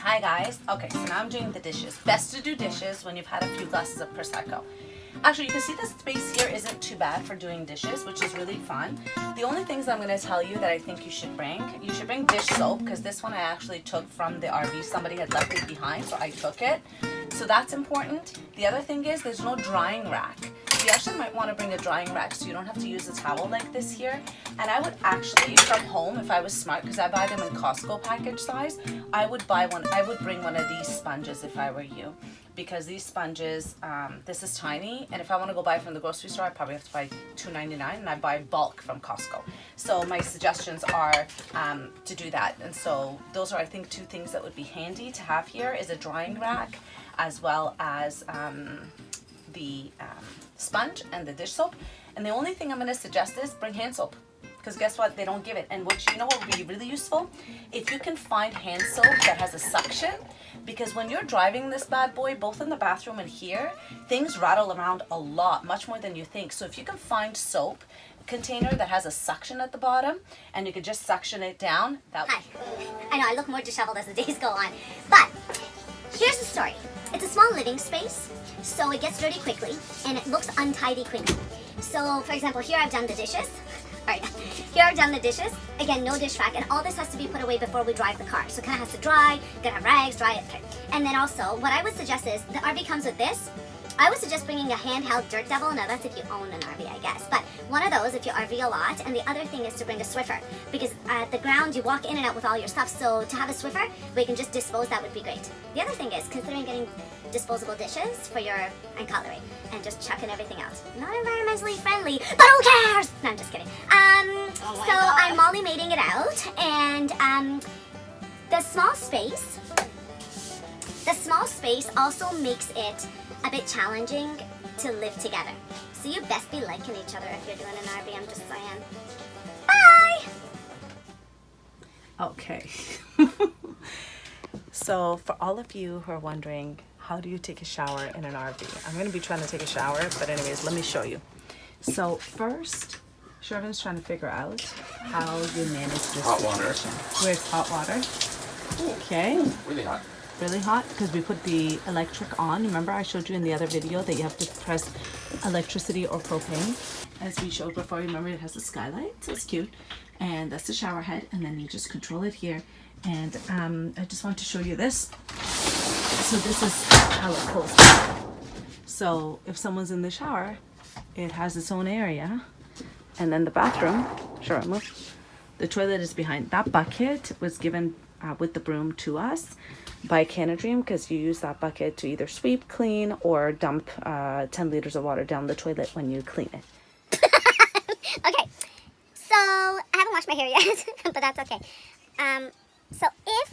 Hi guys. Okay, so now I'm doing the dishes. Best to do dishes when you've had a few glasses of Prosecco. Actually, you can see the space here isn't too bad for doing dishes, which is really fun. The only things I'm going to tell you that I think you should bring dish soap, because this one I actually took from the RV. Somebody had left it behind, so I took it. So that's important. The other thing is there's no drying rack. You actually might want to bring a drying rack so you don't have to use a towel like this here. And I would actually, from home, if I was smart, because I buy them in Costco package size, I would bring one of these sponges if I were you. Because these sponges, this is tiny, and if I want to go buy from the grocery store, I probably have to buy $2.99, and I buy bulk from Costco. So my suggestions are to do that. And so those are, I think, two things that would be handy to have here is a drying rack, as well as the sponge and the dish soap. And the only thing I'm going to suggest is bring hand soap, because guess what, they don't give it. And which, you know what would be really useful, if you can find hand soap that has a suction, because when you're driving this bad boy, both in the bathroom and here, things rattle around a lot, much more than you think. So if you can find soap container that has a suction at the bottom and you could just suction it down, that Hi. I know I look more disheveled as the days go on, but here's the story. It's a small living space, so it gets dirty quickly and it looks untidy quickly. So for example, here I've done the dishes. Alright, here I've done the dishes. Again, no dish rack, and all this has to be put away before we drive the car. So it kind of has to dry, gotta have rags, dry it. Okay. And then also, what I would suggest is, the RV comes with this. I would suggest bringing a handheld dirt devil. Now that's if you own an RV, I guess. But one of those if you RV a lot. And the other thing is to bring a Swiffer, because at the ground you walk in and out with all your stuff. So to have a Swiffer where you can just dispose, that would be great. The other thing is considering getting disposable dishes for your and cutlery and just chucking everything out. Not environmentally friendly, but who cares? No, I'm just kidding. So I'm Molly mating it out, and the small space also makes it a bit challenging to live together. So you best be liking each other if you're doing an RV, I'm just saying. Bye! Okay. So for all of you who are wondering, how do you take a shower in an RV? I'm going to be trying to take a shower, but anyways, let me show you. So first, Shervin's trying to figure out how you manage this hot water. Where it's hot water. Okay. Really hot. Really hot, because we put the electric on. Remember I showed you in the other video that you have to press electricity or propane. As we showed before, remember it has a skylight, so it's cute. And that's the shower head, and then you just control it here. And I just want to show you this. So this is how it pulls back. So if someone's in the shower, it has its own area. And then the bathroom, sure, the toilet is behind. That bucket was given with the broom to us by Canadream, because you use that bucket to either sweep, clean, or dump 10 liters of water down the toilet when you clean it. Okay, so I haven't washed my hair yet, but that's okay.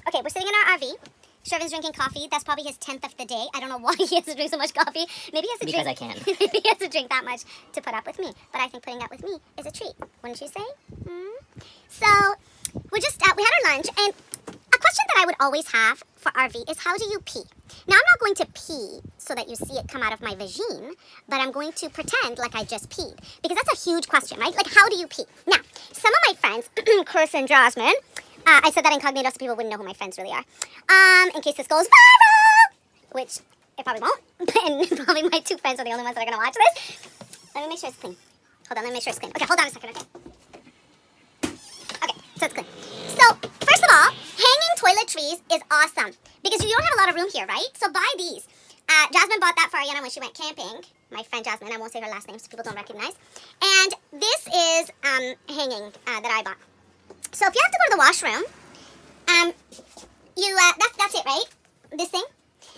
Okay, we're sitting in our RV. Shervin's drinking coffee. That's probably his 10th of the day. I don't know why he has to drink so much coffee. Maybe he has to because drink. I can. Maybe he has to drink that much to put up with me. But I think putting up with me is a treat, wouldn't you say? So we had our lunch, and a question that I would always have for RV is, how do you pee? Now, I'm not going to pee so that you see it come out of my vagine, but I'm going to pretend like I just peed, because that's a huge question, right? Like, how do you pee? Now, some of my friends, Chris and Jasmine, I said that incognito so people wouldn't know who my friends really are. In case this goes viral, which it probably won't, and probably my two friends are the only ones that are going to watch this. Let me make sure it's clean. Hold on, let me make sure it's clean. Okay, hold on a second, okay. Okay, so it's clean. So, first of all, hanging toiletries is awesome, because you don't have a lot of room here, right? So buy these. Jasmine bought that for Ariana when she went camping. My friend Jasmine, I won't say her last name so people don't recognize. And this is hanging that I bought. So if you have to go to the washroom, that's it, right? This thing.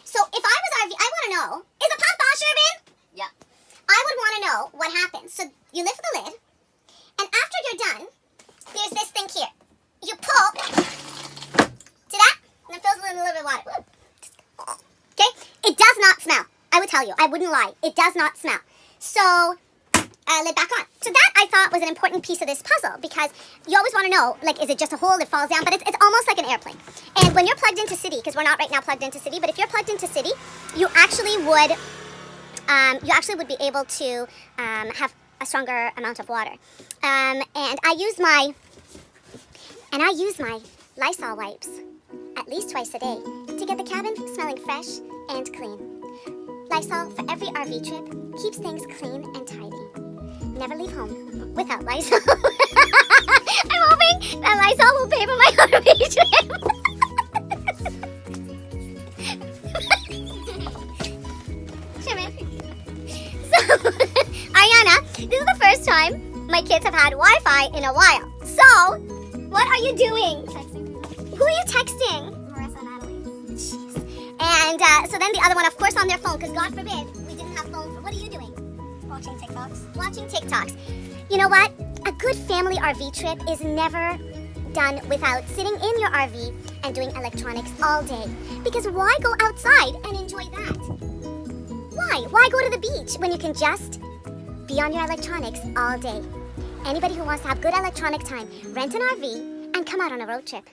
So if I was RV, I want to know, is the pump on, Shervin? Yeah. I would want to know what happens. So you lift the lid, and after you're done, there's this thing here. You pull, see that? And it fills with a little bit of water. Okay? It does not smell. I would tell you. I wouldn't lie. It does not smell. So lid back on. So that I thought was an important piece of this puzzle, because you always want to know, like, is it just a hole that falls down? But it's almost like an airplane. And when you're plugged into City, because we're not right now plugged into City, but if you're plugged into City, you actually would be able to have a stronger amount of water. And I use my Lysol wipes at least twice a day to get the cabin smelling fresh and clean. Lysol for every RV trip keeps things clean and tidy. Never leave home without Lysol. I'm hoping that Lysol will pay for my RV trip. So, Ariana, this is the first time my kids have had Wi-Fi in a while. So, what are you doing? Texting. Who are you texting? Marissa and Natalie. Jeez. And so then the other one, of course, on their phone, because God forbid we didn't have phones. What are you doing? Watching TikToks. Watching TikToks. You know what? A good family RV trip is never done without sitting in your RV and doing electronics all day. Because why go outside and enjoy that? Why? Why go to the beach when you can just be on your electronics all day? Anybody who wants to have good electronic time, rent an RV and come out on a road trip.